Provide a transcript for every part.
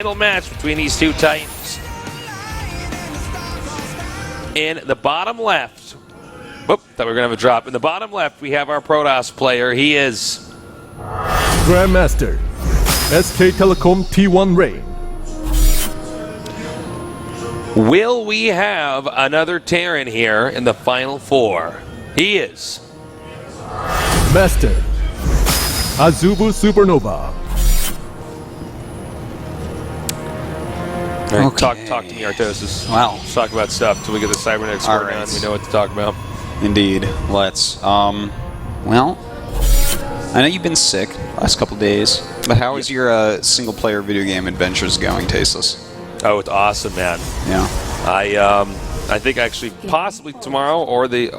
Final match between these two titans. In the bottom left, whoop, thought we were going to have a drop. In the bottom left, we have our Protoss player. He is Grandmaster, SK Telecom T1 Reign. Will we have another Terran here in the Final Four? He is Master, Azubu SuperNova. Right, Okay. talk to me, Artosis. Wow. Let's talk about stuff till we get the cybernetics squared on. We know what to talk about. Indeed. Let's. Well, I know you've been sick last couple days, but how is your single-player video game adventures going, Tasteless? Oh, it's awesome, man. Yeah. I think actually possibly tomorrow or the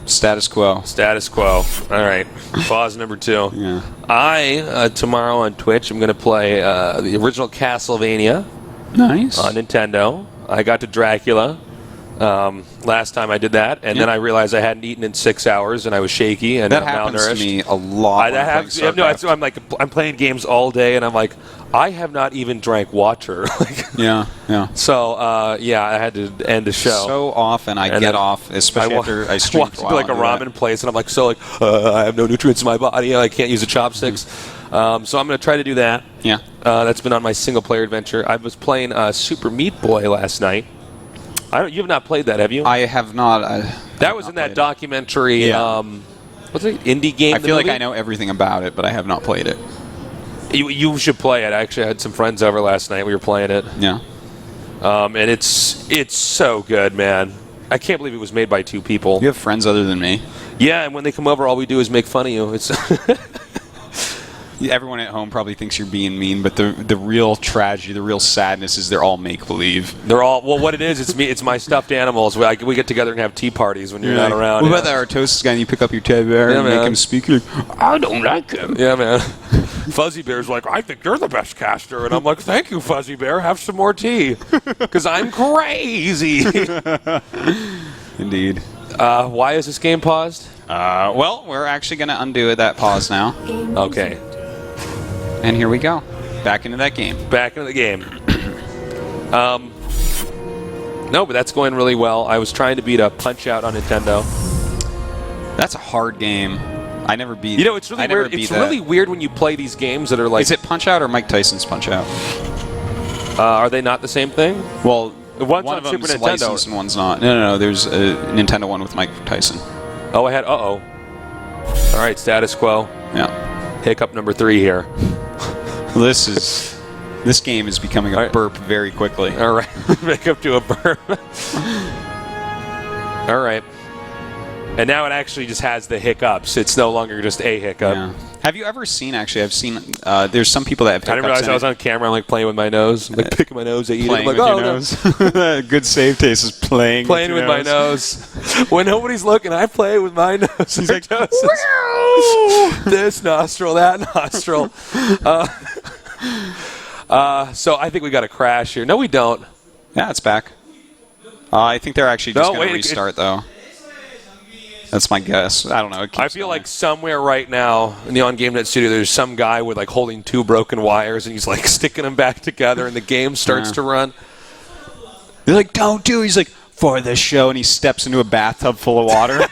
Status quo. status quo. All right, pause number 2. Yeah. I tomorrow on Twitch I'm going to play the original Castlevania Nice. on Nintendo. I got to Dracula last time I did that, and then I realized I hadn't eaten in 6 hours and I was shaky and that I'm happens malnourished. to me a lot. That happens. I'm like I'm playing games all day and I'm like I have not even drank water. Yeah. So yeah, I had to end the show. So often I And get then off, especially after I stream walked for a to while like a and do that. ramen place, and I'm like, I have no nutrients in my body. I can't use the chopsticks. So I'm going to try to do that. Yeah. That's been on my single-player adventure. I was playing Super Meat Boy last night. You have not played that, have you? I have not. That was in that documentary. Yeah. What's it? Indie game. I feel like movie? I know everything about it, but I have not played it. You should play it. I actually had some friends over last night. We were playing it. Yeah. And it's so good, man. I can't believe it was made by 2 people. You have friends other than me? Yeah, and when they come over, all we do is make fun of you. It's Everyone at home probably thinks you're being mean, but the real tragedy, the real sadness is they're all make-believe. They're all what it is. It's me. It's my stuffed animals. We get together and have tea parties when you're not around. What about that Artosis guy? And you pick up your teddy bear and man. make him speak. You're like, I don't like him. Yeah, man. Fuzzy Bear's like, I think you're the best caster, and I'm like, thank you, Fuzzy Bear. Have some more tea, because I'm crazy. Indeed. Why is this game paused? Well, we're actually going to undo that pause now. Okay, And here we go. Back into that game. back into the game. No, but that's going really well. I was trying to beat a Punch-Out on Nintendo. That's a hard game. I never beat. You know, it's really I never weird. beat It's that. really weird when you play these games that are like. Is it Punch-Out or Mike Tyson's Punch-Out? Are they not the same thing? Well, One's one on of them's Super Nintendo. licensed and one's not. No. There's a Nintendo one with Mike Tyson. Oh, I had. All right, status quo. Yeah. Hiccup number 3 here. This game is becoming a burp very quickly. All right, make up to a burp. All right, and now it actually just has the hiccups. It's no longer just a hiccup. Yeah. Have you ever seen? Actually, I've seen. There's some people that have. I didn't realize I was on camera. I'm like playing with my nose. I'm like picking my nose. I eat it. I'm Playing like, with your nose. Good save taste is playing. Playing with my nose. When nobody's looking, I play with my nose. He's like, this nostril, that nostril. So I think we got a crash here. No, we don't. Yeah, it's back. I think they're actually just going to restart, though. That's my guess. I don't know. I feel like somewhere right now in the on-GameNet studio, there's some guy with like holding 2 broken wires, and he's like sticking them back together, and the game starts to run. They're like, don't do it. He's like, for the show, and he steps into a bathtub full of water.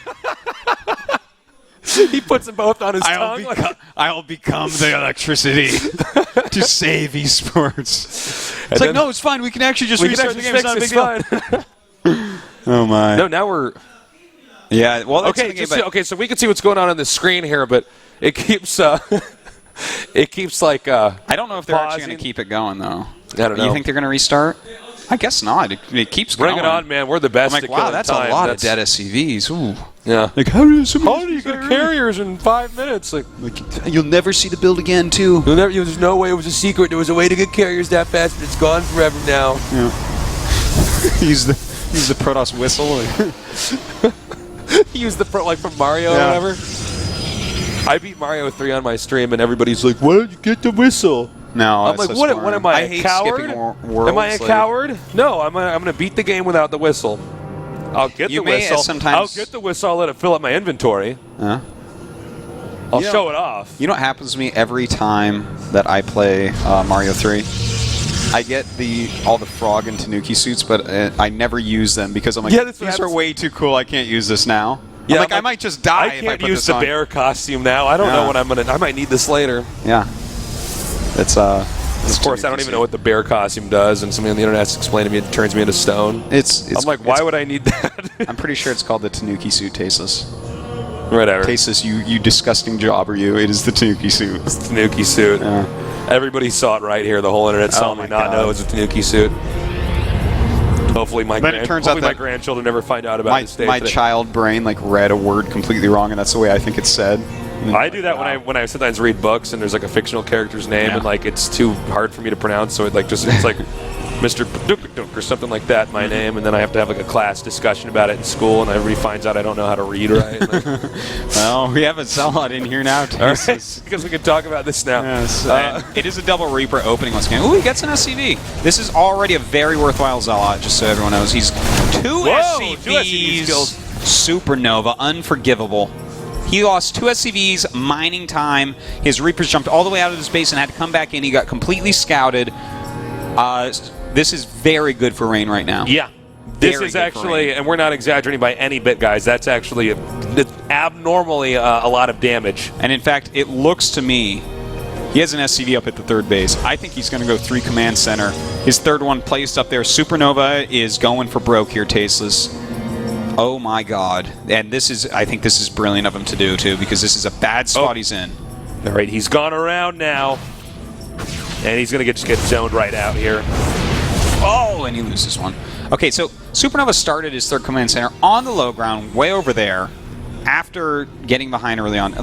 He puts them both on his tongue. I'll become the electricity to save esports. It's like, no, it's fine. We can actually just restart the game. It's not a big deal. Oh, my. No, now we're... Yeah, well, that's okay, so we can see what's going on the screen here, but it keeps it keeps like I don't know if they're pausing. actually going to keep it going, though. I don't know. You think they're going to restart? I guess not. It keeps going. Bring it on, man. We're the best. I'm like, wow, that's a lot of dead SCVs. Ooh. Yeah. Like, how do you get carriers in 5 minutes? Like you'll never see the build again, too. there's no way it was a secret. There was a way to get carriers that fast, and it's gone forever now. Yeah. use the Protoss whistle. Use the like from Mario or whatever. I beat Mario 3 on my stream, and everybody's like, "Why did you get the whistle?" No, I'm like, so what smart. am I, a hate coward? skipping worlds, am I a coward? No, I'm gonna beat the game without the whistle. I'll get You the may whistle. sometimes- I'll get the whistle. I'll let it fill up my inventory. Huh? I'll show it off. You know what happens to me every time that I play Mario 3? I get all the frog and tanuki suits, but I never use them because I'm like, these are way too cool. I can't use this now. Yeah, like, I might just die if I can't put use this the on. bear costume now. I don't know when I'm gonna. I might need this later. Yeah. It's Of course, I don't even know what the bear costume does, and somebody on the internet has explained to me it turns me into stone. I'm like, why would I need that? I'm pretty sure it's called the tanuki suit, Tasteless. Whatever. Tasteless, you disgusting jobber, you. It is the tanuki suit. It's the tanuki suit. Everybody saw it right here. The whole internet saw me not know it was a tanuki suit. Hopefully my grandchildren never find out about this day. My child brain read a word completely wrong, and that's the way I think it's said. I do that when I sometimes read books and there's like a fictional character's name and like it's too hard for me to pronounce, so it's like Mr. Padukaduk or something like that, my name, and then I have to have like a class discussion about it in school, and everybody finds out I don't know how to read right. Well, we have a sellout in here now, because we can talk about this now. Yes, it is a double Reaper opening once again. Ooh, he gets an SCV. This is already a very worthwhile Zealot, just so everyone knows. He's two SCVs, SuperNova, unforgivable. He lost 2 SCVs, mining time. His Reapers jumped all the way out of his base and had to come back in. He got completely scouted. This is very good for Rain right now. Yeah. This is actually, and we're not exaggerating by any bit, guys, that's actually abnormally a lot of damage. And in fact, it looks to me, he has an SCV up at the third base. I think he's going to go 3 command center. His third one placed up there. SuperNova is going for broke here, Tasteless. Oh my god. And I think this is brilliant of him to do, too, because this is a bad spot he's in. All right, he's gone around now. And he's going to just get zoned right out here. Oh, and he loses one. Okay, so SuperNova started his third command center on the low ground, way over there, after getting behind early on.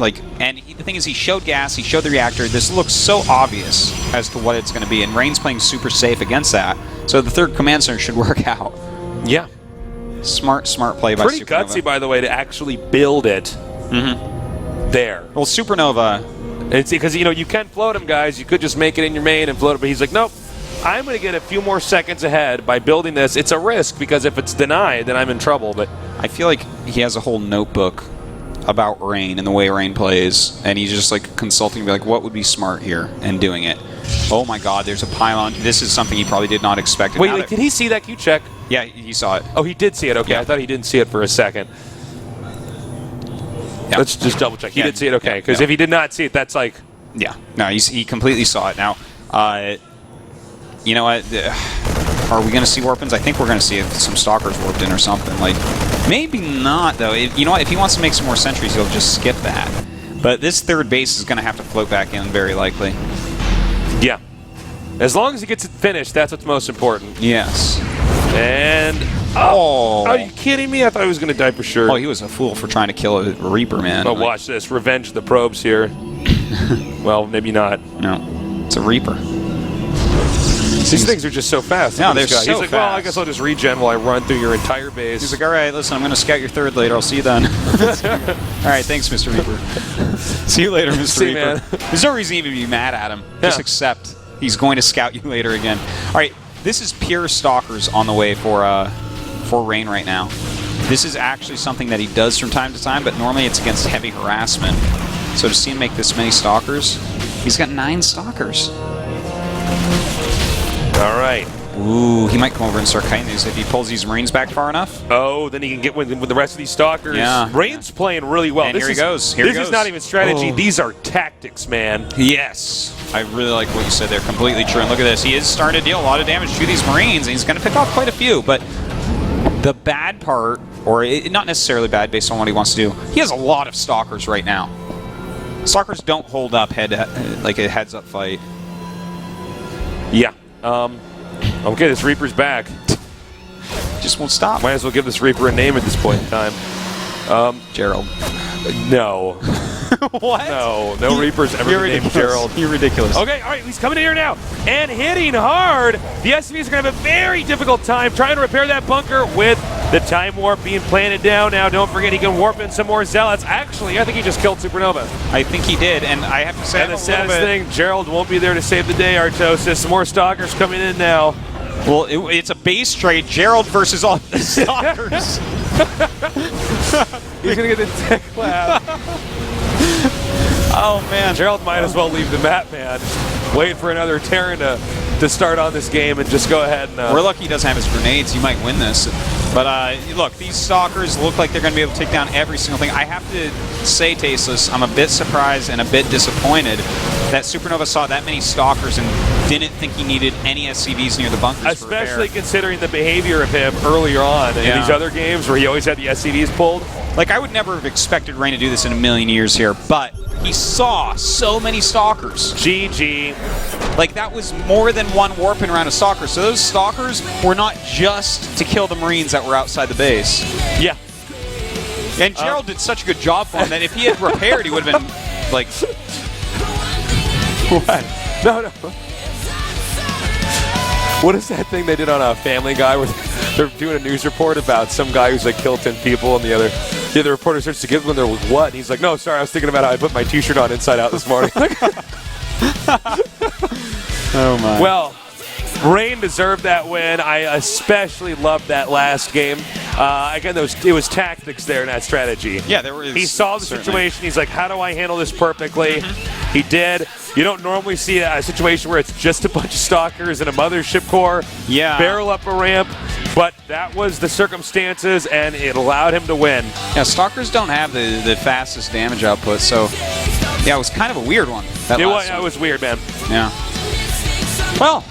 And the thing is, he showed gas, he showed the reactor. This looks so obvious as to what it's going to be, and Rain's playing super safe against that. So the third command center should work out. Yeah. Smart play by SuperNova. Pretty gutsy, by the way, to actually build it there. Well, SuperNova... It's because, you can float him, guys. You could just make it in your main and float it, but he's like, nope. I'm going to get a few more seconds ahead by building this. It's a risk, because if it's denied, then I'm in trouble. But I feel like he has a whole notebook about Rain and the way Rain plays, and he's just consulting, be like, what would be smart here, and doing it. Oh my god, there's a pylon. This is something he probably did not expect. Wait, did he see that? Q check? Yeah, he saw it. Oh, he did see it. Okay, yeah. I thought he didn't see it for a second. Yeah. Let's just double check. He did see it, okay. Because if he did not see it, that's like... Yeah. No, he completely saw it. Now, you know what? Are we going to see warp-ins? I think we're going to see some Stalkers warped in or something. Maybe not, though. You know what? If he wants to make some more sentries, he'll just skip that. But this third base is going to have to float back in, very likely. Yeah. As long as he gets it finished, that's what's most important. Yes. And... Oh, are you kidding me? I thought he was going to die for sure. Oh, he was a fool for trying to kill a Reaper, man. But watch this. Revenge the probes here. Well, maybe not. No. It's a Reaper. These things are just so fast. No, they're so He's like, fast. Well, I guess I'll just regen while I run through your entire base. He's like, all right, listen, I'm going to scout your third later. I'll see you then. All right, thanks, Mr. Reaper. See you later, Mr. Reaper. Man. There's no reason to even be mad at him. Yeah. Just accept. He's going to scout you later again. All right, this is pure Stalkers on the way for Rain right now. This is actually something that he does from time to time, but normally it's against heavy harassment. So to see him make this many Stalkers, he's got 9 Stalkers. All right. Ooh, he might come over and start kiting these if he pulls these Marines back far enough. Oh, then he can get with the rest of these Stalkers. Yeah. Rain's playing really well. And here he goes. This is not even strategy. Oh. These are tactics, man. Yes. I really like what you said there. Completely true. And look at this. He is starting to deal a lot of damage to these Marines, and he's going to pick off quite a few. But the bad part, or not necessarily bad based on what he wants to do, he has a lot of Stalkers right now. Stalkers don't hold up like a heads-up fight. Yeah. Okay, this Reaper's back. Just won't stop. Might as well give this Reaper a name at this point in time. Gerald. No. What? No Reaper's ever been named Gerald. You're ridiculous. Okay, all right, he's coming in here now and hitting hard. The SCVs are going to have a very difficult time trying to repair that bunker with the time warp being planted down now. Don't forget he can warp in some more Zealots. Actually, I think he just killed SuperNova. I think he did, and I have to say, and the saddest thing, Gerald won't be there to save the day, Artosis. Some more Stalkers coming in now. Well, it's a base trade, Gerald versus all the Stalkers. He's going to get the tech lab. Oh, man. Gerald might as well leave the map, man. Wait for another Terran to start on this game and just go ahead and... We're lucky he doesn't have his grenades. He might win this. But look, these Stalkers look like they're going to be able to take down every single thing. I have to say, Tasteless, I'm a bit surprised and a bit disappointed that SuperNova saw that many Stalkers and didn't think he needed any SCVs near the bunkers. Especially considering the behavior of him earlier on in these other games where he always had the SCVs pulled. Like, I would never have expected Rain to do this in a million years here, but he saw so many Stalkers. GG. Like, that was more than one warping around a Stalker. So those Stalkers were not just to kill the Marines that were outside the base. Yeah. And Gerald did such a good job for him that if he had repaired, he would have been, like... What? No. What is that thing they did on a Family Guy where they're doing a news report about some guy who's like killed 10 people and the other reporter starts to give them, they're like, what? And he's like, no, sorry, I was thinking about how I put my t-shirt on inside out this morning. Oh, my. Well, Rain deserved that win. I especially loved that last game. Again, it was tactics there in that strategy. Yeah, there was. He saw the situation. He's like, how do I handle this perfectly? He did. You don't normally see a situation where it's just a bunch of Stalkers and a mothership core barrel up a ramp, but that was the circumstances, and it allowed him to win. Yeah, Stalkers don't have the fastest damage output, so yeah, it was kind of a weird one. It was weird, man. Yeah. Well,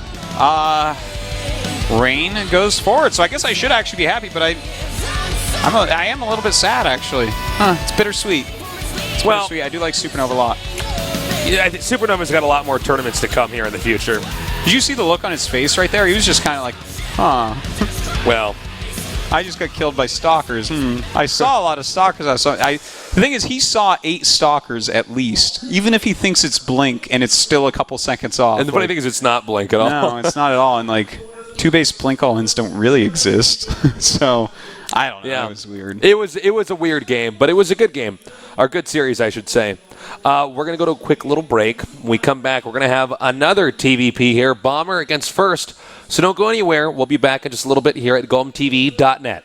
Rain goes forward, so I guess I should actually be happy, but I am a little bit sad, actually. It's bittersweet. It's bittersweet. I do like SuperNova a lot. Yeah, I think SuperNova's got a lot more tournaments to come here in the future. Did you see the look on his face right there? He was just kind of like, Well, I just got killed by Stalkers. I saw a lot of Stalkers. The thing is, he saw 8 Stalkers at least, even if he thinks it's Blink and it's still a couple seconds off. And the funny thing is, it's not Blink at all. No, it's not at all. And like, 2-base Blink all-ins don't really exist. So, I don't know. Yeah. It was weird. It was a weird game, but it was a good game. Or good series, I should say. We're going to go to a quick little break. When we come back, we're going to have another TVP here, Bomber against First. So don't go anywhere. We'll be back in just a little bit here at GOMTV.net.